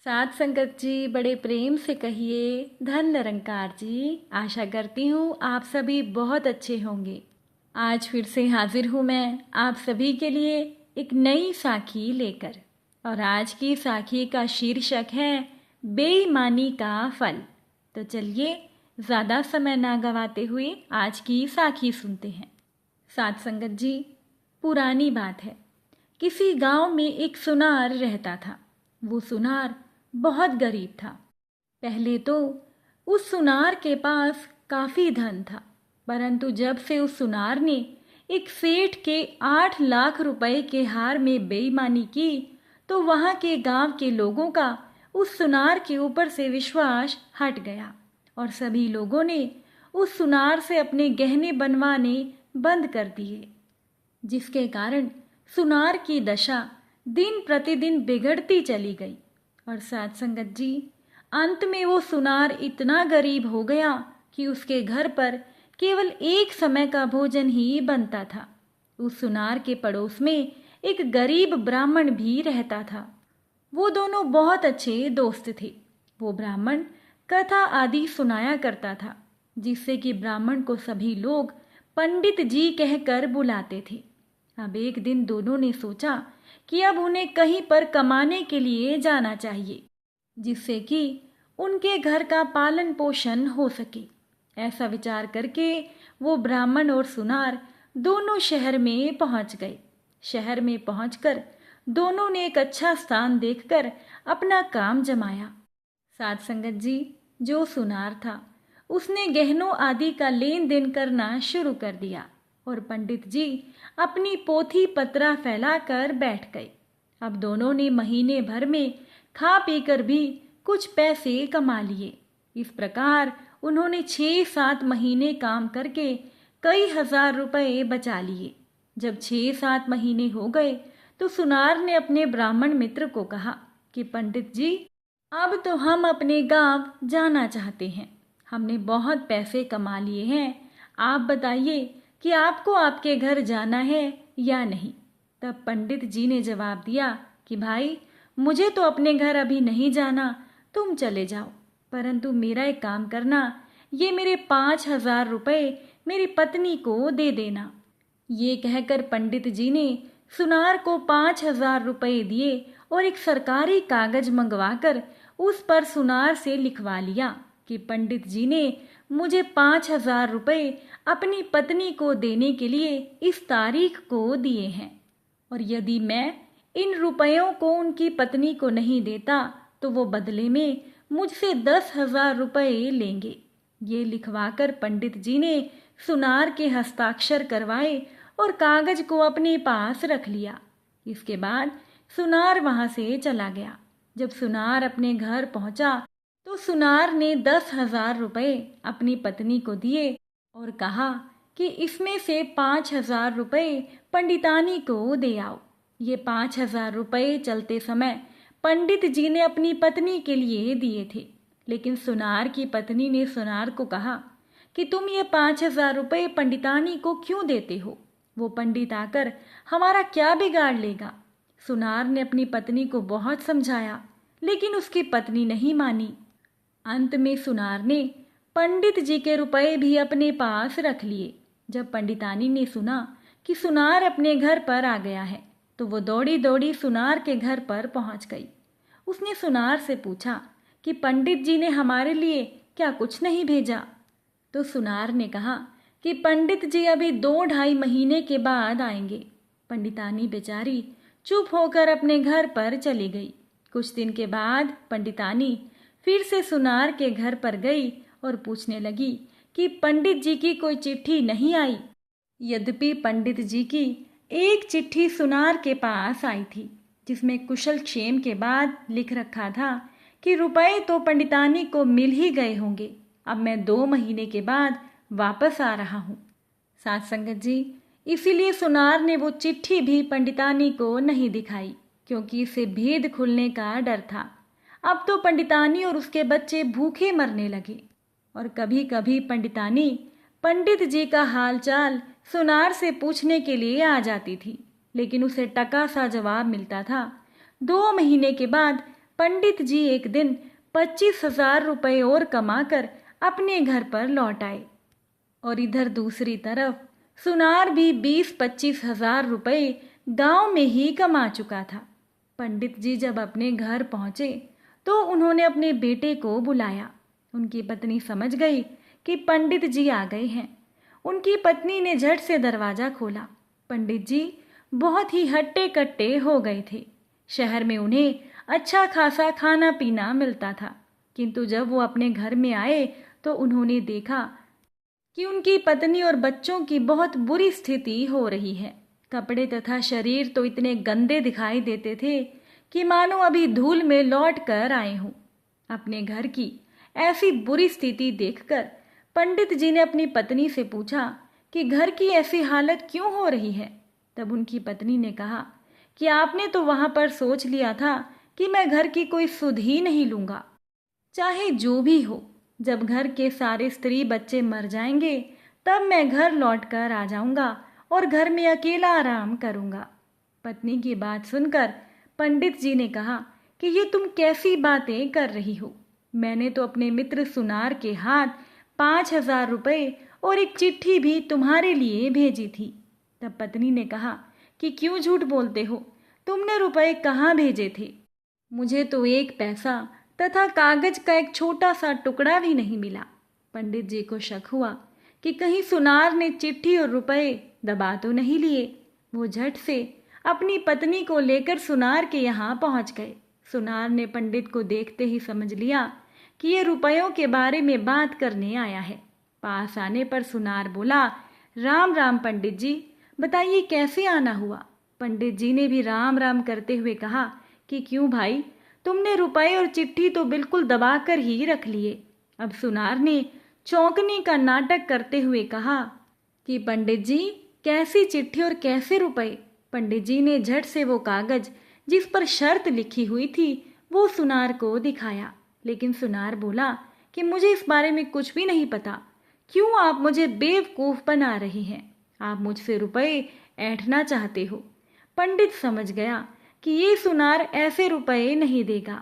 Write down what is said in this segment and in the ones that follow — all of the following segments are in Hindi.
साथ संगत जी बड़े प्रेम से कहिए धन निरंकार जी। आशा करती हूँ आप सभी बहुत अच्छे होंगे। आज फिर से हाजिर हूँ मैं आप सभी के लिए एक नई साखी लेकर। और आज की साखी का शीर्षक है बेईमानी का फल। तो चलिए ज़्यादा समय ना गवाते हुए आज की साखी सुनते हैं। साथ संगत जी, पुरानी बात है, किसी गांव में एक सुनार रहता था। वो सुनार बहुत गरीब था। पहले तो उस सुनार के पास काफ़ी धन था, परंतु जब से उस सुनार ने एक सेठ के 8 लाख रुपए के हार में बेईमानी की, तो वहाँ के गांव के लोगों का उस सुनार के ऊपर से विश्वास हट गया और सभी लोगों ने उस सुनार से अपने गहने बनवाने बंद कर दिए, जिसके कारण सुनार की दशा दिन प्रतिदिन बिगड़ती चली गई। और साथ संगत जी, अंत में वो सुनार इतना गरीब हो गया कि उसके घर पर केवल एक समय का भोजन ही बनता था। उस सुनार के पड़ोस में एक गरीब ब्राह्मण भी रहता था। वो दोनों बहुत अच्छे दोस्त थे। वो ब्राह्मण कथा आदि सुनाया करता था, जिससे कि ब्राह्मण को सभी लोग पंडित जी कहकर बुलाते थे। अब एक दिन दोनों ने सोचा कि अब उन्हें कहीं पर कमाने के लिए जाना चाहिए, जिससे कि उनके घर का पालन पोषण हो सके। ऐसा विचार करके वो ब्राह्मण और सुनार दोनों शहर में पहुंच गए। शहर में पहुंचकर दोनों ने एक अच्छा स्थान देखकर अपना काम जमाया। साथ संगत जी, जो सुनार था उसने गहनों आदि का लेन देन करना शुरू कर दिया और पंडित जी अपनी पोथी पत्रा फैलाकर बैठ गए। अब दोनों ने महीने भर में खा पीकर भी कुछ पैसे कमा लिए। इस प्रकार उन्होंने 6-7 महीने काम करके कई हजार रुपए बचा लिए। जब 6-7 महीने हो गए तो सुनार ने अपने ब्राह्मण मित्र को कहा कि पंडित जी, अब तो हम अपने गांव जाना चाहते हैं। हमने बहुत पैसे कमा लिए हैं। आप बताइए कि आपको आपके घर जाना है या नहीं। तब पंडित जी ने जवाब दिया कि भाई, मुझे तो अपने घर अभी नहीं जाना, तुम चले जाओ, परंतु मेरा एक काम करना, ये मेरे 5,000 रुपए मेरी पत्नी को दे देना। ये कहकर पंडित जी ने सुनार को 5,000 रुपए दिए और एक सरकारी कागज मंगवाकर उस पर सुनार से लिखवा लिया कि पंडित जी ने मुझे 5,000 रुपए अपनी पत्नी को देने के लिए इस तारीख को दिए हैं, और यदि मैं इन रुपयों को उनकी पत्नी को नहीं देता तो वो बदले में मुझसे 10,000 रुपए लेंगे। ये लिखवाकर पंडित जी ने सुनार के हस्ताक्षर करवाए और कागज को अपने पास रख लिया। इसके बाद सुनार वहां से चला गया। जब सुनार अपने घर पहुंचा तो सुनार ने 10,000 रुपए अपनी पत्नी को दिए और कहा कि इसमें से 5,000 रुपए पंडितानी को दे आओ। ये 5,000 रुपए चलते समय पंडित जी ने अपनी पत्नी के लिए दिए थे, लेकिन सुनार की पत्नी ने सुनार को कहा कि तुम ये 5,000 रुपए पंडितानी को क्यों देते हो? वो पंडित आकर हमारा क्या बिगाड़ लेगा? सुनार ने अपनी पत्नी को बहुत समझाया, लेकिन उसकी पत्नी नहीं मानी। अंत में सुनार ने पंडित जी के रुपए भी अपने पास रख लिए। जब पंडितानी ने सुना कि सुनार अपने घर पर आ गया है तो वो दौड़ी दौड़ी सुनार के घर पर पहुंच गई। उसने सुनार से पूछा कि पंडित जी ने हमारे लिए क्या कुछ नहीं भेजा? तो सुनार ने कहा कि पंडित जी अभी 2-2.5 महीने के बाद आएंगे। पंडितानी बेचारी चुप होकर अपने घर पर चली गई। कुछ दिन के बाद पंडितानी फिर से सुनार के घर पर गई और पूछने लगी कि पंडित जी की कोई चिट्ठी नहीं आई। यद्यपि पंडित जी की एक चिट्ठी सुनार के पास आई थी, जिसमें कुशल क्षेम के बाद लिख रखा था कि रुपए तो पंडितानी को मिल ही गए होंगे, अब मैं 2 महीने के बाद वापस आ रहा हूँ। साथ संगत जी, इसीलिए सुनार ने वो चिट्ठी भी पंडितानी को नहीं दिखाई, क्योंकि इसे भेद खुलने का डर था। अब तो पंडितानी और उसके बच्चे भूखे मरने लगे और कभी कभी पंडितानी पंडित जी का हालचाल सुनार से पूछने के लिए आ जाती थी, लेकिन उसे टका सा जवाब मिलता था। 2 महीने के बाद पंडित जी एक दिन 25,000 रुपये और कमाकर अपने घर पर लौट आए और इधर दूसरी तरफ सुनार भी 20-25 हजार रुपये गांव में ही कमा चुका था। पंडित जी जब अपने घर पहुंचे तो उन्होंने अपने बेटे को बुलाया। उनकी पत्नी समझ गई कि पंडित जी आ गए हैं। उनकी पत्नी ने झट से दरवाज़ा खोला। पंडित जी बहुत ही हट्टे कट्टे हो गए थे। शहर में उन्हें अच्छा खासा खाना पीना मिलता था, किंतु जब वो अपने घर में आए तो उन्होंने देखा कि उनकी पत्नी और बच्चों की बहुत बुरी स्थिति हो रही है। कपड़े तथा शरीर तो इतने गंदे दिखाई देते थे कि मानो अभी धूल में लौट कर आए हों। अपने घर की ऐसी बुरी स्थिति देखकर पंडित जी ने अपनी पत्नी से पूछा कि घर की ऐसी हालत क्यों हो रही है। तब उनकी पत्नी ने कहा कि आपने तो वहां पर सोच लिया था कि मैं घर की कोई सुध ही नहीं लूँगा, चाहे जो भी हो। जब घर के सारे स्त्री बच्चे मर जाएंगे तब मैं घर लौट कर आ जाऊंगा और घर में अकेला आराम करूंगा। पत्नी की बात सुनकर पंडित जी ने कहा कि ये तुम कैसी बातें कर रही हो। मैंने तो अपने मित्र सुनार के हाथ 5,000 रुपये और एक चिट्ठी भी तुम्हारे लिए भेजी थी। तब पत्नी ने कहा कि क्यों झूठ बोलते हो, तुमने रुपए कहाँ भेजे थे? मुझे तो 1 पैसा तथा कागज का एक छोटा सा टुकड़ा भी नहीं मिला। पंडित जी को शक हुआ कि कहीं सुनार ने चिट्ठी और रुपए दबा तो नहीं लिए। वो झट से अपनी पत्नी को लेकर सुनार के यहाँ पहुँच गए। सुनार ने पंडित को देखते ही समझ लिया कि ये रुपयों के बारे में बात करने आया है। पास आने पर सुनार बोला, राम राम पंडित जी, बताइए कैसे आना हुआ। पंडित जी ने भी राम राम करते हुए कहा कि क्यों भाई, तुमने रुपए और चिट्ठी तो बिल्कुल दबा कर ही रख लिए। अब सुनार ने चौंकने का नाटक करते हुए कहा कि पंडित जी कैसी चिट्ठी और कैसे रुपए। पंडित जी ने झट से वो कागज जिस पर शर्त लिखी हुई थी वो सुनार को दिखाया, लेकिन सुनार बोला कि मुझे इस बारे में कुछ भी नहीं पता। क्यों आप मुझे बेवकूफ़ बना रहे हैं? आप मुझसे रुपए ऐंठना चाहते हो। पंडित समझ गया कि ये सुनार ऐसे रुपए नहीं देगा।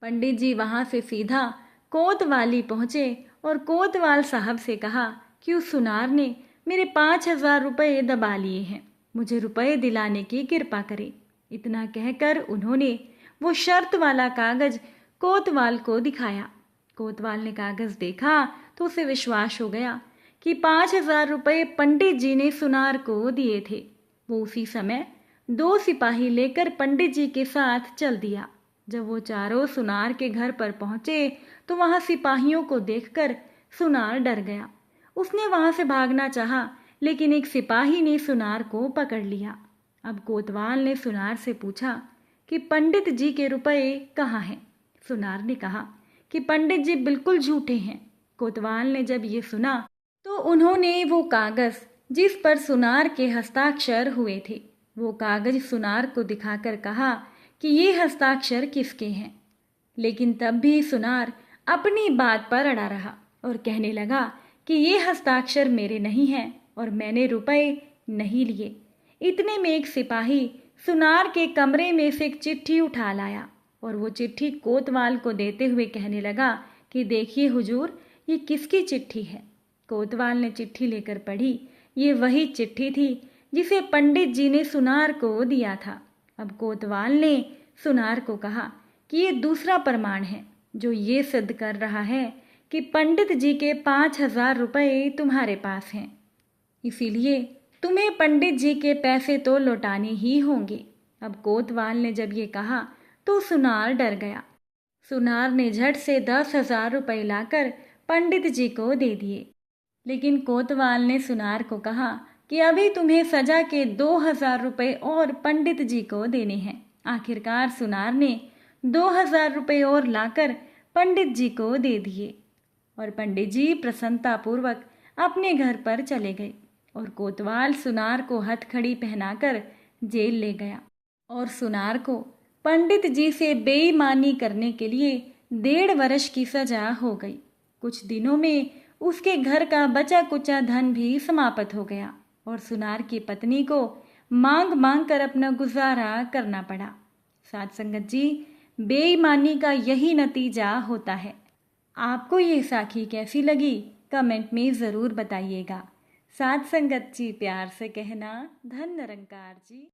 पंडित जी वहाँ से सीधा कोतवाली पहुँचे और कोतवाल साहब से कहा कि उस सुनार ने मेरे 5,000 रुपये दबा लिए हैं, मुझे रुपए दिलाने की कृपा करें। इतना कहकर उन्होंने वो शर्त वाला कागज कोतवाल को दिखाया। कोतवाल ने कागज देखा तो उसे विश्वास हो गया कि 5,000 रुपये पंडित जी ने सुनार को दिए थे। वो उसी समय 2 सिपाही लेकर पंडित जी के साथ चल दिया। जब वो चारों सुनार के घर पर पहुंचे तो वहां सिपाहियों को देखकर सुनार डर गया। उसने वहां से भागना चाहा, लेकिन एक सिपाही ने सुनार को पकड़ लिया। अब कोतवाल ने सुनार से पूछा कि पंडित जी के रुपए कहाँ हैं? सुनार ने कहा कि पंडित जी बिल्कुल झूठे हैं। कोतवाल ने जब ये सुना तो उन्होंने वो कागज जिस पर सुनार के हस्ताक्षर हुए थे, वो कागज सुनार को दिखाकर कहा कि ये हस्ताक्षर किसके हैं। लेकिन तब भी सुनार अपनी बात पर अड़ा रहा और कहने लगा कि ये हस्ताक्षर मेरे नहीं हैं और मैंने रुपए नहीं लिए। इतने में एक सिपाही सुनार के कमरे में से एक चिट्ठी उठा लाया और वो चिट्ठी कोतवाल को देते हुए कहने लगा कि देखिए हुजूर, ये किसकी चिट्ठी है। कोतवाल ने चिट्ठी लेकर पढ़ी। ये वही चिट्ठी थी जिसे पंडित जी ने सुनार को दिया था। अब कोतवाल ने सुनार को कहा कि ये दूसरा प्रमाण है जो ये सिद्ध कर रहा है कि पंडित जी के 5,000 रुपये तुम्हारे पास हैं, इसीलिए तुम्हें पंडित जी के पैसे तो लौटाने ही होंगे। अब कोतवाल ने जब ये कहा तो सुनार डर गया। सुनार ने झट से 10,000 रुपये लाकर पंडित जी को दे दिए, लेकिन कोतवाल ने सुनार को कहा कि अभी तुम्हें सजा के 2,000 रुपये और पंडित जी को देने हैं। आखिरकार सुनार ने 2,000 रुपये और लाकर पंडित जी को दे दिए और पंडित जी प्रसन्नतापूर्वक अपने घर पर चले गए और कोतवाल सुनार को हथकड़ी पहनाकर जेल ले गया और सुनार को पंडित जी से बेईमानी करने के लिए 1.5 वर्ष की सजा हो गई। कुछ दिनों में उसके घर का बचा कुचा धन भी समाप्त हो गया और सुनार की पत्नी को मांग मांग कर अपना गुजारा करना पड़ा। साथ संगत जी, बेईमानी का यही नतीजा होता है। आपको ये साखी कैसी लगी कमेंट में ज़रूर बताइएगा। साथ संगत जी प्यार से कहना। धन निरंकार जी।